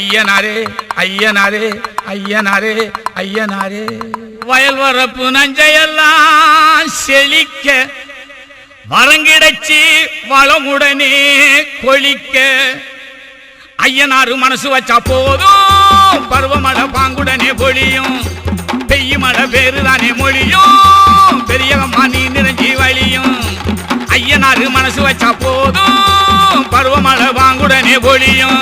ஐயனாரே ஐயனாரே ஐயனாரே ஐயனாரே. வயல் வரப்பு நஞ்சையெல்லாம் செழிக்க வரங்கிடச்சி வளமுடனே கொளிக்க ஐயனாரு மனசு வச்சா போதும் பருவமழை பாங்குடனே பொழியும் பெய்யுமழை பேருதானே மொழியும் பெரியகம்மா நீ நிறைஞ்சி வழியும் ஐயனாரு மனசு வச்சா போதும் பருவமழை பாங்குடனே பொழியும்.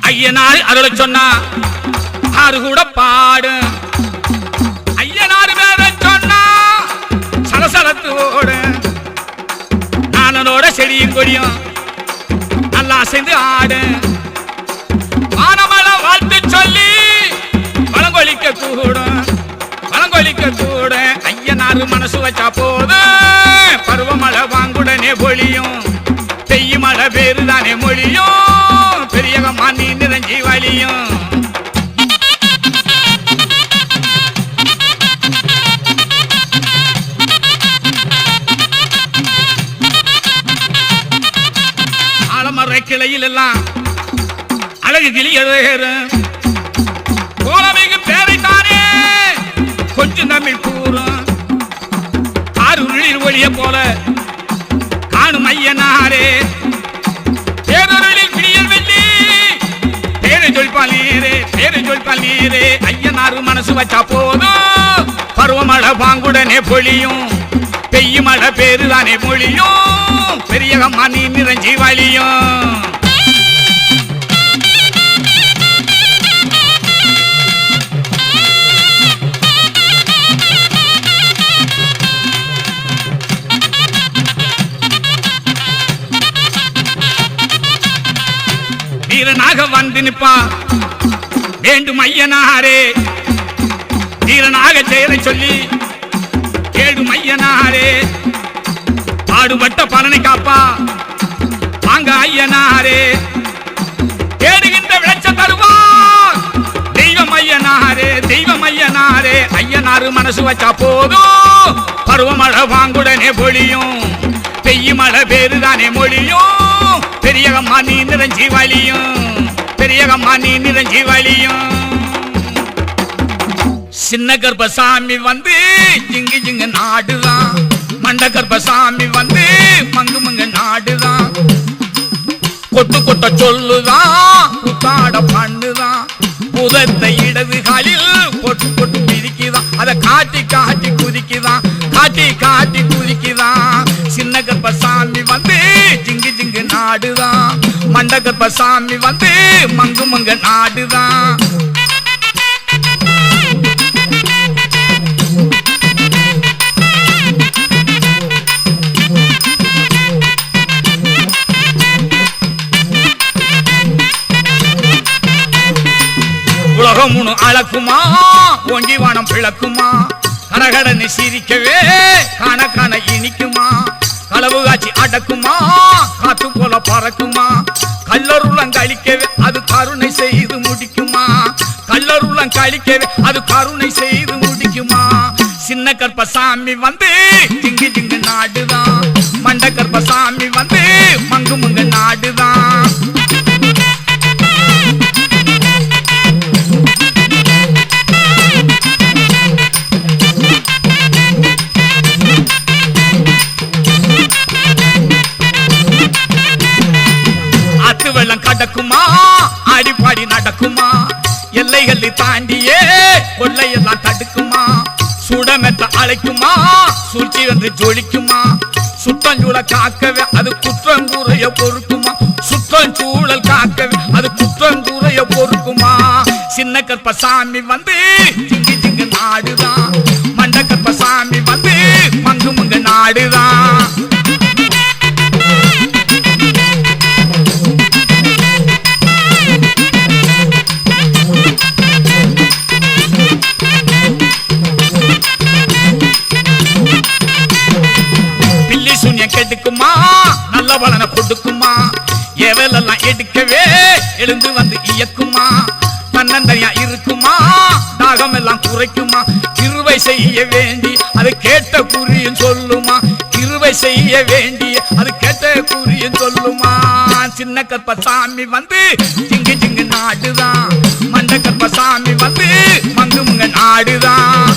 ஐயனார் அருளை சொன்னா ஆறு கூட பாடு ஐயனார் வேற சொன்னா சலசலத்து ஓடு நானனோட செடியும் கொடியும் நல்லா சேர்ந்து ஆடு வானமலை வாழ்த்து சொல்லி வளங்கொலிக்க கூட ஐயனார் மனசு வச்சா போது பருவமழை வாங்குடனே பொழியும் பெய்யுமழை பேருதானே மொழியும் பெரியகம்மா நீ நிறைஞ்சி வழியும். ஆலமர கிளையில் எல்லாம் அழகு கிளி எழுதுகிறேன் கோலமிகு பேரைத்தானே கொஞ்சம் தமிழ் கூறும் ஆறு உளிர் ஒளிய போல காணும் ஐயனாரே பேரொருளில் பிடியல் வெள்ளி பேரை சொல்பால் நீரே ஐயனாரு மனசு வச்சா போதும் பருவமழை பாங்குடனே பொழியும் பெய்யுமழை பேருதானே மொழியும் பெரியகம்மா நீ நிறைஞ்சி வழியும். வீரனாக வந்து நிப்பா வேண்டும் ஐயனாரே வீரனாக செயலை சொல்லி கேடும் ஐயனாரே பாடுபட்ட பலனை காப்பா வாங்க ஐயனாரே தேடுகின்ற விளைச்ச தருவார் தெய்வம் ஐயனாரே ஐயனாரு மனசு வச்சா போதும் பருவமழை வாங்குடனே பொழியும் பெய்யுமழை பேருதானே மொழியும் பெரியகம்மா நீ நிறைஞ்சி வழியும். சின்ன கர்ப்பசாமி வந்து ஜிங்கு ஜிங்கு நாடுதான் மண்ட கர்ப்பசாமி வந்து மங்கு மங்கு நாடுதான் கொட்டு கொட்ட சொல்லுதான் புத்தாட பண்ணுதான் புதத்தை இடது காலில் பொட்டு பொட்டு பிரிக்குதான் அதை காட்டி காட்டி குதிக்குதான் சின்ன கர்ப்பசாமி வந்து ஜிங்கு ஜிங்கு நாடுதான் மண்ட கர்ப்பசாமி வந்து மங்கு மங்கு நாடுதான். உலகம் முழு அளக்குமா ஓங்கி வானம் பிளக்குமா கரகடன்னு சிரிக்கவே காண காண இனிக்குமா களவு காட்சி அடக்குமா காத்து போல பறக்குமா கல்லருளம் கழிக்கவே அது கருணை செய்து முடிக்குமா சின்ன கர்ப்பசாமி வந்து ஜிங்கு ஜிங்கு நாடுதான் மண்ட கர்ப்பசாமி வந்து மங்கு மங்கு நாடுதான். வெள்ளம் கடக்குமா ஆடிப்பாடி நடக்குமா எல்லைகள் தாண்டியே கொள்ளையெல்லாம் தடுக்குமா சுடமெத்த அழைக்குமா சூழ்ச்சி வந்து ஜொலிக்குமா சுற்றஞ்சூழ காக்கவே அது குற்றங்கூறைய பொறுக்குமா சுற்றஞ்சூழல் காக்கவே அது குற்றங்கூறைய பொறுக்குமா சின்ன கர்ப்பசாமி வந்து ஜிங்கு ஜிங்கு நாடுதான் மண்ட கர்ப்பசாமி வந்து மங்கு மங்கு நாடுதான். கெடுக்குமா நல்ல பலனை கொடுக்குமா எவெல்லாம் எடுக்கவே எழுந்து வந்து இயக்குமா தன்னந்தனியா இருக்குமா தாகம் எல்லாம் குறைக்குமா கிருபை செய்ய வேண்டி அது கேட்ட குறியும் சொல்லுமா கிருபை செய்ய வேண்டி அது கேட்ட குறியும் சொல்லுமா சின்ன கற்பசாமி வந்து ஜிங்கு ஜிங்கு நாடுதான் மண்ட கற்பசாமி வந்து மங்கு முங்க நாடுதான்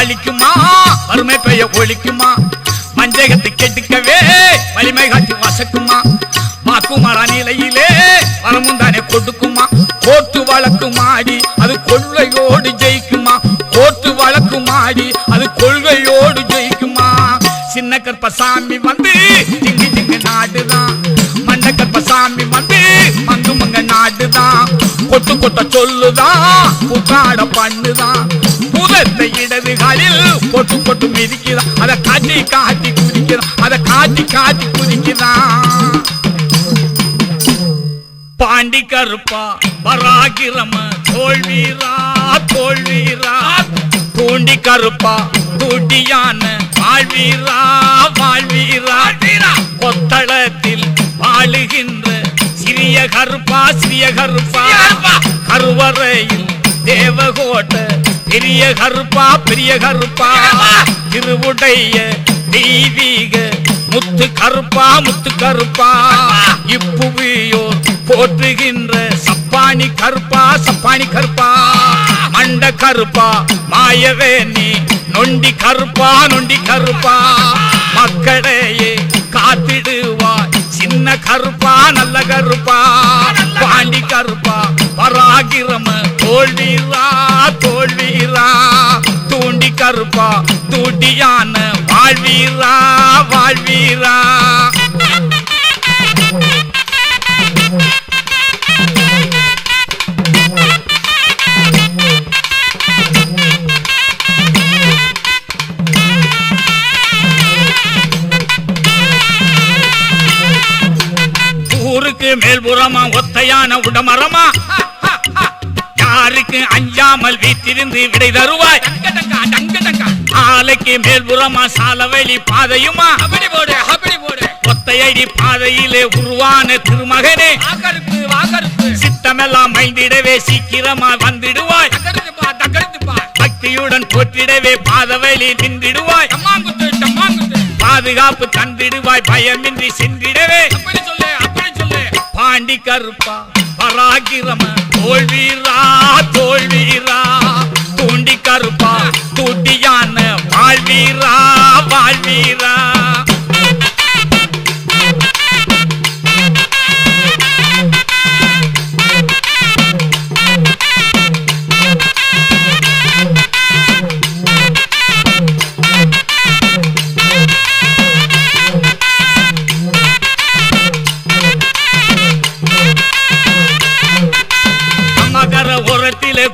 அழிக்குமா வறுமை பெய்ய ஒழிக்குமா மஞ்சகத்தை கெடுக்கவே வலிமை காட்டி வசக்குமா வாக்குமாரா நிலையிலே வரமும் தானே கொடுக்குமா கோட்டு வழக்கு மாடி அது கொள்கையோடு ஜெயிக்குமா கோட்டு வழக்கு மாடி அது கொள்கையோடு ஜெயிக்குமா சின்ன கற்பசாமி வந்து ஜிங்கு ஜிங்கு நாடுதான் மண்ட கற்பசாமி வந்து மங்கு மங்க நாடுதான் கொட்டு கொட்ட சொல்லுதான் புத்தாட பண்ணுதான் பூதத்தை இடது காலில் கொட்டு கொட்டு மிதிக்குதான் அதை காட்டி காட்டி குதிக்குதான் அதை காட்டி காட்டி குதிக்குதான் பாண்டி கருப்பா பராகிரம தோல்வீரா தோல்வீரா தூண்டி கருப்பா தூட்டியான வாழ்வீரா வாழ்வீரா கொத்தளத்தில் வாழுகின்ற சிறிய கருப்பா சிறிய கருப்பா கருவறையில் தேவகோட்ட பெரிய கருப்பா பெரிய கருப்பா திருவுடைய தெய்வீக முத்து கருப்பா முத்து கருப்பா இப்புவியோர் போற்றுகின்ற சப்பானி கருப்பா சப்பானி கருப்பா மண்ட கருப்பா மாயவேணி நொண்டி கருப்பா நொண்டி கருப்பா மக்களையே காத்திடுவாய் சின்ன கருப்பா நல்ல கருப்பா பாண்டி கருப்பா பராகிரம தோல்வீரா தோல்வீரா தூண்டி கருப்பா தூட்டியான வாழ்வீரா வாழ்வீரா ஊருக்கு மேல்புறமா ஒத்தையான உடமரமா யாருக்கு அஞ்சாமல் வீட்டிலிருந்து விடை தருவாய் ஆலைக்கு மேல்புறமா சாலவெளி பாதையுமா ஒத்தையடி பாதையிலே உருவான திருமகனே சித்தமெல்லாம் மைந்திடவே சீக்கிரமா வந்திடுவாய் பக்தியுடன் போற்றிடவே பாதவெளி நின்றிடுவாய் பாதுகாப்பு தந்திடுவாய் பயமின்றி சென்றிடவே பாண்டி கருப்பா பராகிரம தோல்வீரா தோல்வீரா தூண்டி கருப்பா தூட்டியான வாழ்வீரா வாழ்வீரா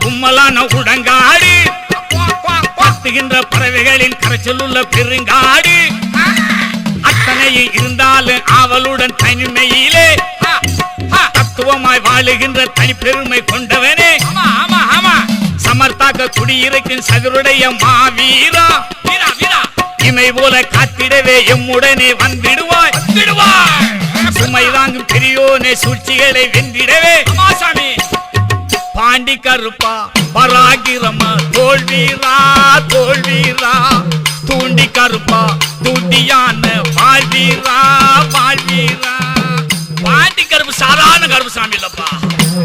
கும்மலான உடங்காடு பத்துகின்ற பறவைகளின் கரைச்சலுள்ள பெருங்காடு அத்தனையும் இருந்தாலும் ஆவலுடன் தனிமையிலே தத்துவமாய் வாழுகின்ற தனிப்பெருமை கொண்டவனே சமர்த்தாக்க குடியிருக்கும் சதுருடைய மாவீரா இமை போல காத்திடவே எம்முடனே வந்திடுவாய் சுமை தாங்கும் பெரியோனே சூழ்ச்சிகளை வென்றிடவே பாண்டி கருப்பா பராகிரம தோல்வீரா தோல்வீரா தூண்டி கருப்பா தூட்டியான வாழ்வீரா வாழ்வீரா பாண்டி கருப்பு சாதாரண கருப்பு சாமி இல்லப்பா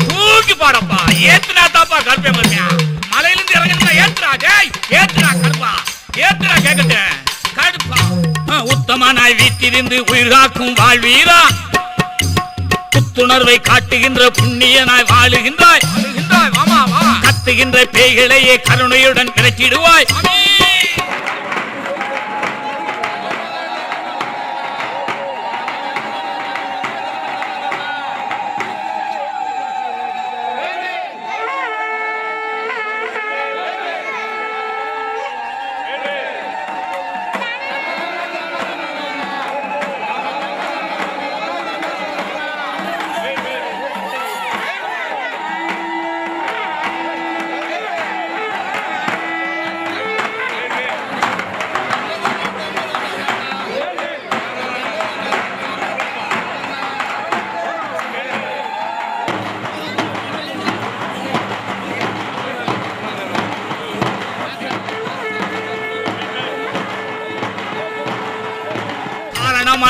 தூக்கி பாடப்பா ஏத்துனா தாப்பா கருப்பே மருமையா மலையிலிருந்து இறங்கினா ஏத்துறா டேய் ஏத்துறா கருப்பா ஏத்துறா கேக்கட்டே கருப்பா உத்தமனாய் வீட்டிலிருந்து உயிர் காக்கும் வாழ்வீரா புத்துணர்வை காட்டுகின்ற புண்ணியனாய் வாழுகின்றாய் கத்துகின்ற பேய்களையே கருணையுடன் விரட்டிடுவாய்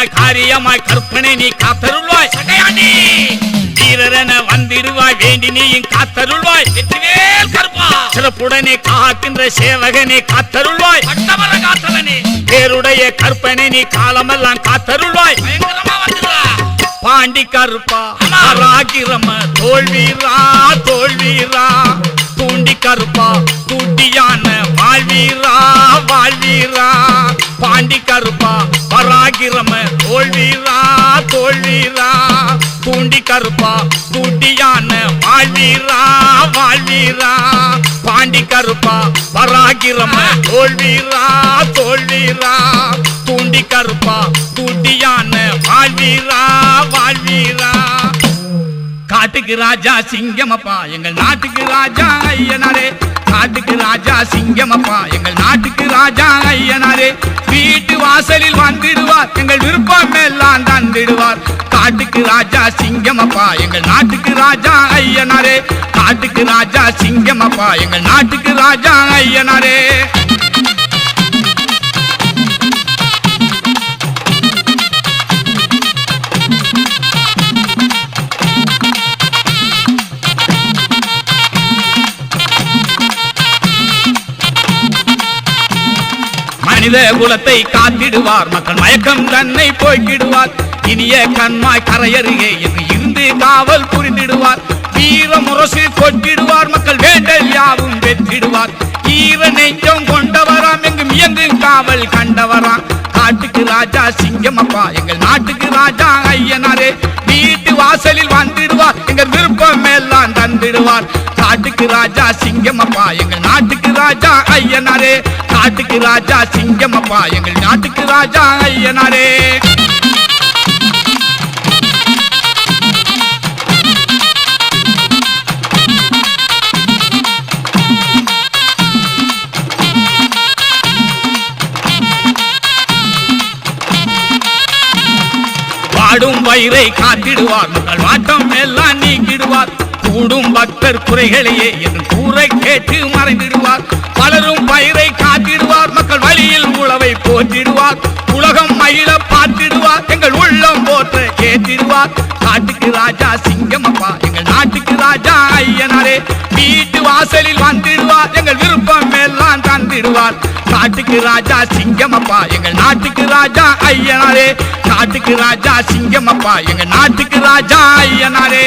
காரியமாய் காரியமாய் கற்பனை நீ காத்தருள்வாய் சடையாண்டி வீரரென வந்திடுவாய் வேண்டி நீயும் காத்தருள்வாய் வெற்றிவேல் கருப்பா சிறப்புடனே காக்கின்ற சேவகனே காத்தருள்வாய் பட்டமர காத்தவனே பேருடைய கற்பனை நீ காலமெல்லாம் காத்தருள்வாய் பயங்கரமா வந்துடா பாண்டி கருப்பா ராகிரம தோல்வீரா தோல்வீரா தூண்டி கருப்பா தூட்டியான வாழ்வீரா வாழ்வீரா பாண்டி கருப்பா பராகிரம தோல்வீரா தோல்வீரா தூண்டி கருப்பா தூட்டியான வாழ்வீரா வாழ்வீரா பாண்டி கருப்பா பராகிரம தோல்வீரா தோல்வீரா தூண்டி கருப்பா தூட்டியான வாழ்வீரா வாழ்வீரா காட்டுக்கு ராஜா சிங்கமப்பா எங்கள் நாட்டுக்கு ராஜா ஐயனாரே காட்டுக்கு ராஜா சிங்கமப்பா எங்கள் நாட்டுக்கு ராஜா ஐயனாரே வீட்டு வாசலில் வந்திடுவார் எங்கள் விருப்பம் எல்லாம் தந்திடுவார் காட்டுக்கு ராஜா சிங்கமப்பா எங்கள் நாட்டுக்கு ராஜா ஐயனாரே காட்டுக்கு ராஜா சிங்கமப்பா எங்கள் நாட்டுக்கு ராஜா ஐயனாரே மனித குலத்தை காத்திடுவார் மக்கள் மயக்கம் தன்னை போய்க்கிடுவார் இனிய கண்மாய் கரையருகே என்று இருந்து காவல் புரிந்திடுவார் வீர முரசு கொட்டிடுவார் மக்கள் வேண்டல் யாவும் வெற்றிடுவார் ஈர நெஞ்சம் கொண்டவராம் எங்கும் இயங்கும் காவல் கண்டவராம் காட்டுக்கு ராஜா சிங்கமப்பா எங்கள் நாட்டுக்கு ராஜா ஐயனாரே வீட்டு வாசலில் வந்திடுவார் எங்கள் விருப்பம் எல்லாம் தந்திடுவார் காட்டுக்கு ராஜா சிங்கமப்பா எங்கள் நாட்டுக்கு ராஜா ஐயனாரே காட்டுக்கு ராஜா சிங்கமப்பா எங்கள் நாட்டுக்கு ராஜா ஐயனாரே வாடும் வயிறை காத்திடுவார் மக்கள் வாட்டம் எல்லாம் நீக்கிடுவார் கூடும் பக்தர் குறைகளையே என்று கூரை கேட்டு மறைந்திடுவார் பலரும் பயிரை காத்திடுவார் மக்கள் வழியில் உழவை போற்றிடுவார் உலகம் மயில பார்த்திடுவார் எங்கள் உள்ளம் போற்ற கேட்டிடுவார் காட்டுக்கு ராஜா சிங்கமப்பா எங்கள் நாட்டுக்கு ராஜா ஐயனாரே வீட்டு வாசலில் வந்திடுவார் எங்கள் விருப்பம் எல்லாம் தந்திடுவார் காட்டுக்கு ராஜா சிங்கமப்பா எங்கள் நாட்டுக்கு ராஜா ஐயனாரே காட்டுக்கு ராஜா சிங்கமப்பா எங்கள் நாட்டுக்கு ராஜா ஐயனாரே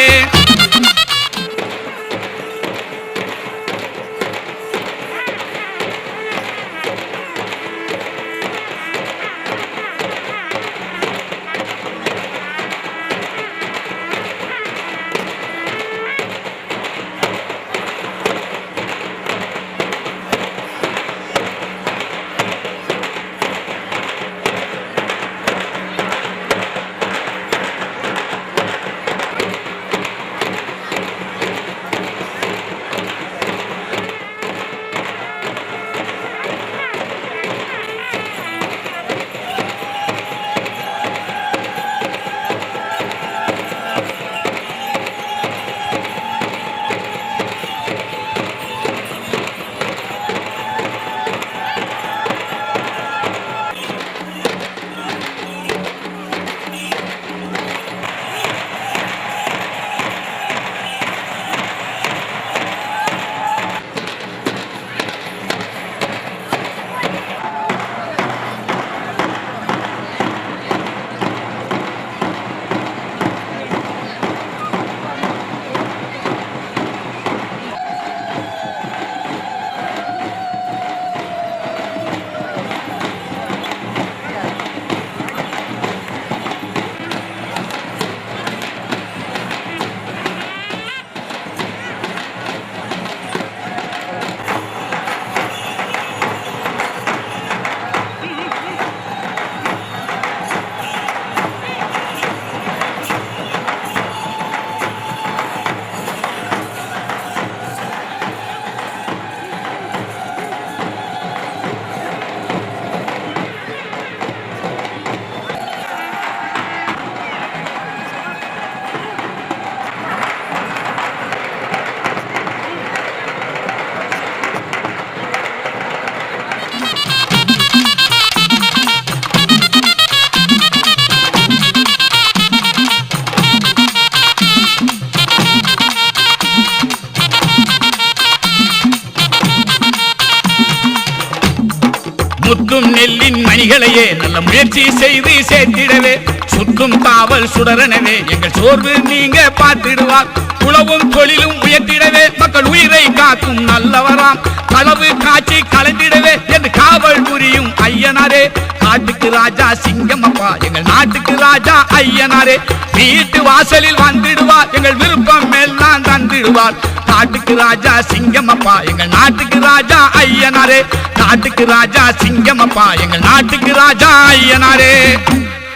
நெல்லின் மணிகளையே நல்ல முயற்சி செய்து சேர்த்திடவே சுற்றும் காவல் சுடரனவே எங்கள் சோர்வு நீங்க பார்த்திடுவார் உழவும் தொழிலும் உயர்த்திடவே மக்கள் உயிரை காக்கும் நல்லவராம் களவு காட்சி கலந்திடவே என்று காவல் புரியும் ஐயனாரே காட்டுக்கு ராஜா சிங்கமப்பா எங்கள் நாட்டுக்கு ராஜா ஐயனாரே வீட்டு வாசலில் வந்துடுவார் எங்கள் விருப்பம் எல்லாம் தந்திடுவார் காட்டுக்கு ராஜா சிங்கமப்பா எங்கள் நாட்டுக்கு ராஜா ஐயனாரே நாட்டுக்கு ராஜா சிங்கமப்பா எங்கள் நாட்டுக்கு ராஜா ஐயனாரே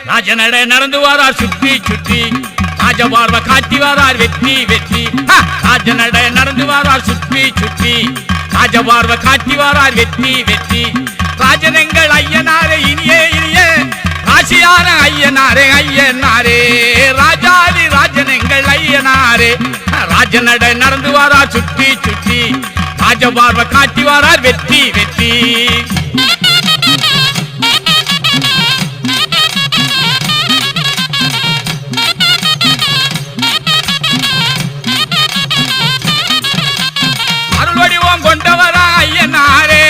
ராஜநட நடந்து வாரார் சுற்றி சுற்றி ராஜபார்வ காட்டி வாரார் வெற்றி வெற்றி ராஜநட நடந்து வாரார் சுற்றி சுற்றி ராஜபார்வ காட்டி வாரார் வெற்றி வெற்றி ராஜனங்கள் ஐயனாரே இனியே இனியே ராசியான ஐயனாரே ஐயனாரே ராஜாதி ராஜனங்கள் ஐயனாரே ராஜநட நடந்து வாரார் சுற்றி சுற்றி ராஜபார்வ காட்டி வாரார் வெற்றி வெற்றி அருள்வடிவம் கொண்டவரா ஐயனாரே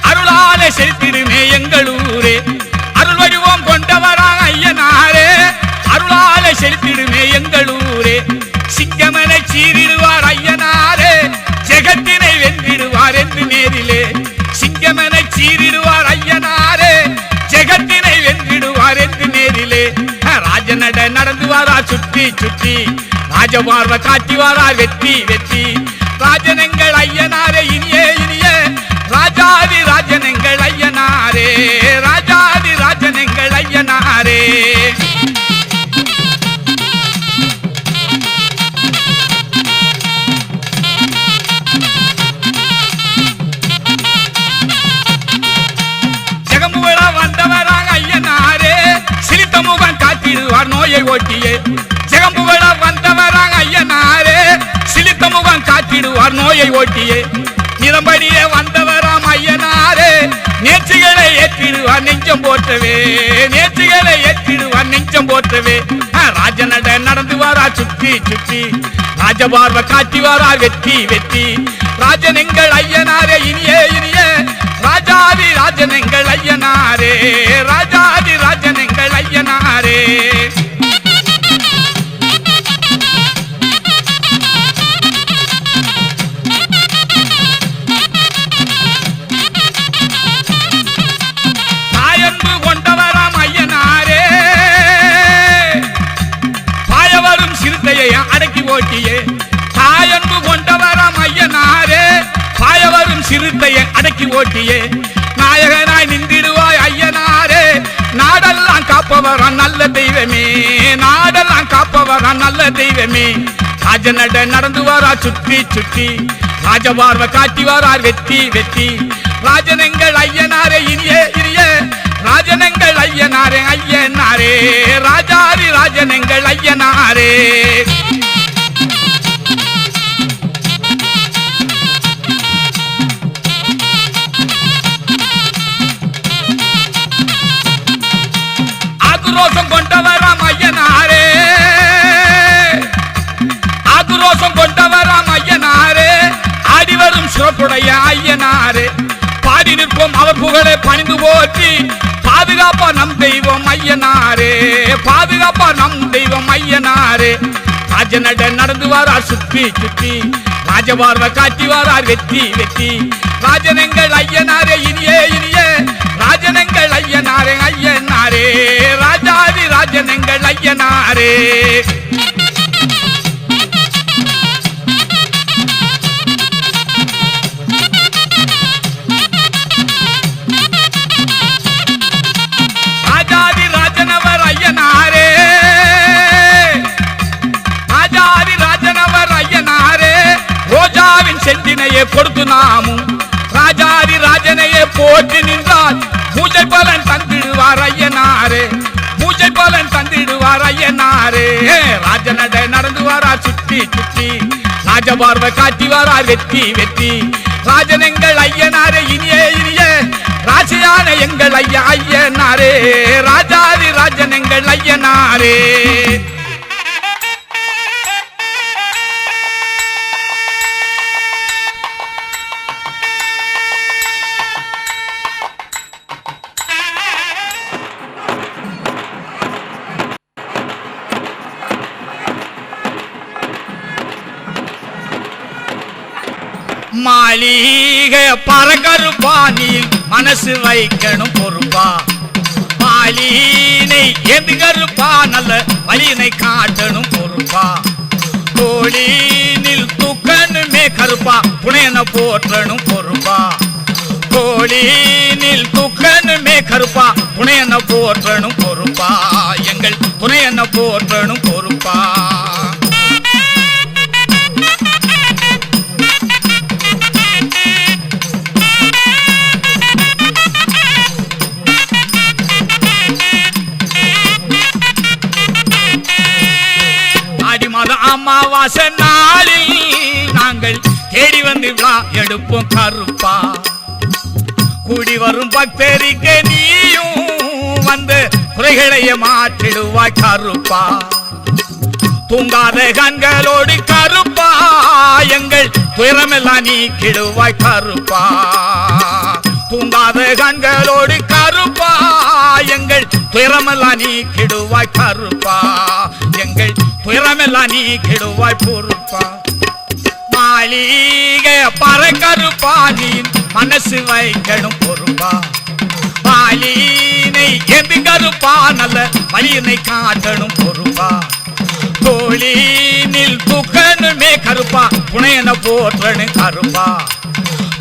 அருளாலே செலுத்திடுமே எங்களூரே அருள்வடிவம் கொண்டவரா ஐயனாரே அருளாலே செலுத்திடுமே எங்களூரே சிங்கமனை சீரிடுவார் ஐயனாரே ஜெகத்தினை வென்றிடுவார் என்று நேரிலே சிங்கமனை சீரிடுவார் ஐயனாரே ஜெகத்தினை வென்றிடுவார் என்று நேரிலே ராஜநட நடந்து வாரார் சுற்றி சுற்றி ராஜபார்வ காட்டி வாரார் வெற்றி வெற்றி ராஜனங்கள் ஐயனாரே இனியே இனியே ராஜாதி ராஜனங்கள் ஐயனாரே ராஜாதி ராஜனங்கள் ஐயனாரே ஜெகமுவளா வந்தவராக ஐயனாரே சிரித்த முகம் காட்டிடுவார் நோயை ஓட்டியே ஜெகமுவளா வந்தவராக ஐயனாரே சிலித்த முகம் காட்டிடுவார் நோயை ஓட்டியே நிறம்படியே வந்தவராம் ஐயனாரே நேர்ச்சிகளை ஏற்றிடுவார் நெஞ்சம் போற்றவே நேர்ச்சிகளை ஏற்றிடுவார் நெஞ்சம் போற்றவே ராஜநட நடந்து வாரார் சுற்றி சுற்றி ராஜபார்வ காட்டி வாரார் வெற்றி வெற்றி ராஜனங்கள் ஐயனாரே இனியே இனியே ராஜாதி ராஜனங்கள் ஐயனாரே ராஜாதி ராஜனங்கள் ஐயனாரே தாயன்பு கொண்டவராம் ஐயனாரே பாயவரும் சிறுத்தையை அடக்கி ஓட்டியே தாயன்பு கொண்டவராம் ஐயனாரே பாயவரும் சிறுத்தையை அடக்கி ஓட்டியே நாயகனாய் நின்றிடுவாய் ஐயனாரே நாடெல்லாம் காப்பவரா நல்ல தெய்வமே நாடெல்லாம் காப்பவரா நல்ல தெய்வமே ராஜநட நடந்து வாரார் சுற்றி சுற்றி ராஜபார்வ காட்டி வாரார் வெற்றி வெற்றி ராஜனங்கள் ஐயனாரே இனியே இனியே ராஜனங்கள் ஐயனாரே ஐயனாரே ராஜாதி ராஜனங்கள் ஐயனாரே ஆக்ரோஷம் கொண்டவராம் ஐயனாரே ஆக்ரோஷம் கொண்டவராம் ஐயனாரே ஆடிவரும் சிறப்புடைய ஐயனாரே பாடி நிற்போம் அவர் புகழை பணிந்து போற்றி பாதுகாப்பா நம் தெய்வம் ஐயனாரே பாதுகாப்பா நம் தெய்வம் ஐயனாரே ராஜநட நடந்து வாரார் சுற்றி சுற்றி ராஜபார்வ காட்டி வாரார் வெற்றி வெற்றி ராஜனங்கள் ஐயனாரே இனியே இனியே ராஜனங்கள் ஐயனாரே ஐயனாரே ராஜாதி ராஜனங்கள் ஐயனாரே ராஜாதி ராஜனவர் ஐயனாரே ராஜாதி ராஜனவர் ஐயனாரே ரோஜாவின் செந்தினையை கொடுத்து நாமும் ராஜாதி ராஜனையே போற்றி நின்றால் பூஜை பலன் தந்திடுவார் ஐயனாரே பூஜை பலன் தந்திடுவார் ஐயனாரே ராஜநட நடந்து வாரார் சுற்றி சுற்றி ராஜபார்வ காட்டி வாரார் வெற்றி வெற்றி ராஜனங்கள் ஐயனாரே இனியே இனியே ராசியான எங்கள் ஐயா ஐயனாரே ராஜாதி ராஜனங்கள் ஐயனாரே மாளிகை பறக்கருப்பா நீ மனசு வைக்கணும் பொறுப்பா மாலினை எதுகருப்பா நல்ல வழியினை காட்டணும் பொறுப்பா தோழினில் தூக்கணுமே கருப்பா புனையன போற்றணும் பொறுப்பா தோழினில் தூக்கணுமே கருப்பா புனையன போற்றணும் பொறுப்பா எங்கள் துணையன போற்றணும் பொறுப்பா அமாவாசை நாளில் நாங்கள் தேடி வந்து விழா எடுப்போம் கருப்பா கூடி வரும் பக்தரிக்கு நீயும் வந்து குறைகளையே மாற்றிடுவாய் கருப்பா தூங்காத கண்களோடு கருப்பா எங்கள் துயரமெல்லாம் நீக்கிடுவாய் கருப்பா தூங்காத கண்களோடு கருப்பா எங்கள் துயரமெல்லாம் நீக்கிடுவாய் கருப்பா எங்கள் துயரமெல்லாம் நீக்கிடுவாய் பொறுப்பா மாளிகை பறக்கருப்பா நீ மனசு வைக்கணும் பொறுப்பா மாலினை எது கருப்பா நல்ல வழியினை காட்டணும் பொறுப்பா தோழினில் தூக்கணுமே கருப்பா புனையன போற்றணும் கருப்பா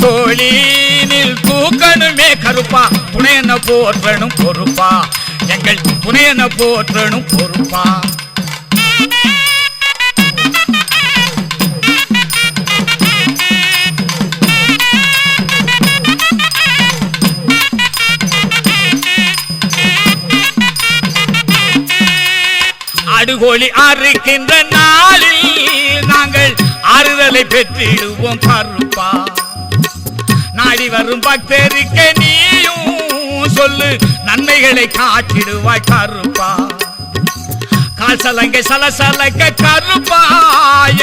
தோழினில் தூக்கணுமே கருப்பா புனையன போற்றணும் பொறுப்பா எங்கள் புனையன போற்றணும் பொறுப்பா அடுகோழி அறுக்கின்ற நாளில் நாங்கள் ஆறுதலை பெற்றிடுவோம் கருப்பா நாடி வரும் பக்தருக்கு நீயும் சொல்லு நன்மைகளை காட்டிடுவாய் கருப்பா கால் சலங்கை சலசலக்க கருப்பா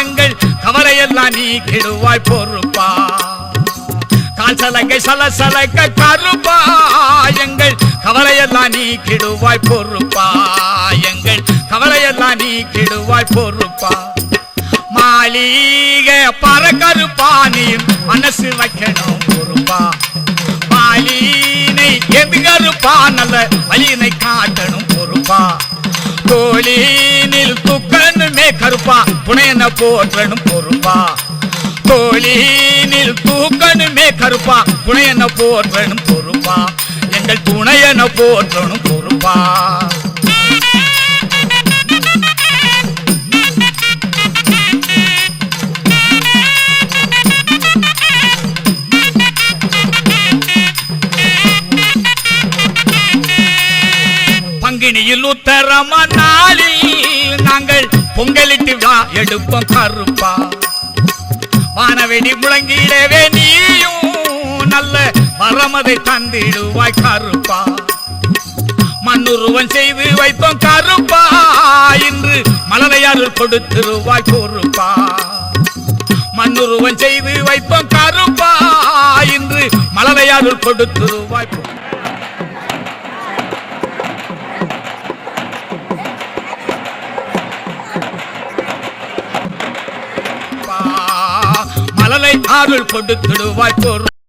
எங்கள் கவலையெல்லாம் நீக்கிடுவாய் பொறுப்பா கால் சலங்கை சலசலக்க கருப்பா எங்கள் கவலையெல்லாம் நீக்கிடுவாய் பொறுப்பா எங்கள் கவலையெல்லாம் நீக்கிடுவாய் பொறுப்பா மாளிகை பறக்கருப்பா நீ மனசு வைக்கணும் பொறுப்பா மாலினை எது கருப்பா நல்ல வழியினை காட்டணும் பொறுப்பா தோழினில் தூக்கணுமே கருப்பா புனையன போற்றணும் பொறுப்பா தோழினில் தூக்கணுமே கருப்பா புனையன போற்றணும் பொறுப்பா எங்கள் துணையன போற்றணும் பொறுப்பா பங்கினியில் உத்தரமா நாளில் நாங்கள் பொங்கலிட்டு விழா எடுப்போம் கருப்பா வானவெடி முழங்கிடவே நீயும் நல்ல வரமதை தந்திடுவாய் கருப்பா மண்ணுருவன் செய்து வைத்தோம் கருப்பா இன்று மலரையாருள் கொடுத்திருவாய் பொறுப்பா மண்ணுருவன் செய்து வைத்தோம் கருப்பா இன்று மலரையாருள் கொடுத்திருவாய் மலலை ஆருள் கொடுத்திடுவாய் பொறு